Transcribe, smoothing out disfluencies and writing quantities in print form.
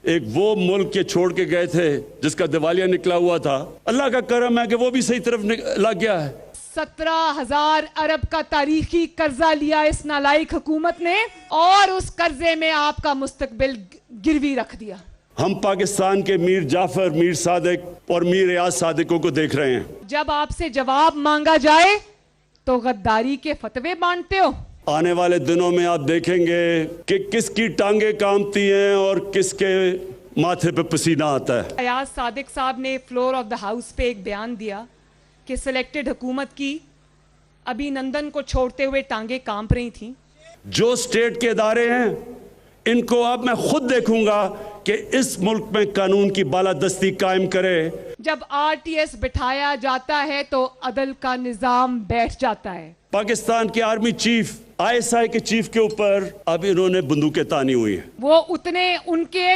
ایک وہ ملک کے چھوڑ کے گئے تھے جس کا دیوالیہ نکلا ہوا تھا، اللہ کا کرم ہے کہ وہ بھی صحیح طرف لگ گیا ہے۔ 17,000 ارب کا تاریخی قرضہ لیا اس نالائق حکومت نے اور اس قرضے میں آپ کا مستقبل گروی رکھ دیا۔ ہم پاکستان کے میر جعفر، میر صادق اور میر ریاض صادقوں کو دیکھ رہے ہیں۔ جب آپ سے جواب مانگا جائے تو غداری کے فتوے بانٹتے ہو۔ آنے والے دنوں میں آپ دیکھیں گے کہ کس کی ٹانگیں کامتی ہیں اور کس کے ماتھے پہ پسینہ آتا ہے۔ ریاض صادق صاحب نے فلور آف دا ہاؤس پہ ایک بیان دیا کہ سلیکٹڈ حکومت کی ابھی نندن کو چھوڑتے ہوئے ٹانگیں کانپ رہی تھیں۔ جو سٹیٹ کے ادارے ہیں ان کو اب میں خود دیکھوں گا کہ اس ملک میں قانون کی بالادستی قائم کرے۔ جب آر ٹی ایس بٹھایا جاتا ہے تو عدل کا نظام بیٹھ جاتا ہے۔ پاکستان کے army chief, I S I کے چیف کے اوپر اب انہوں نے بندوقیں تانی ہوئی ہیں۔ وہ اتنے ان کے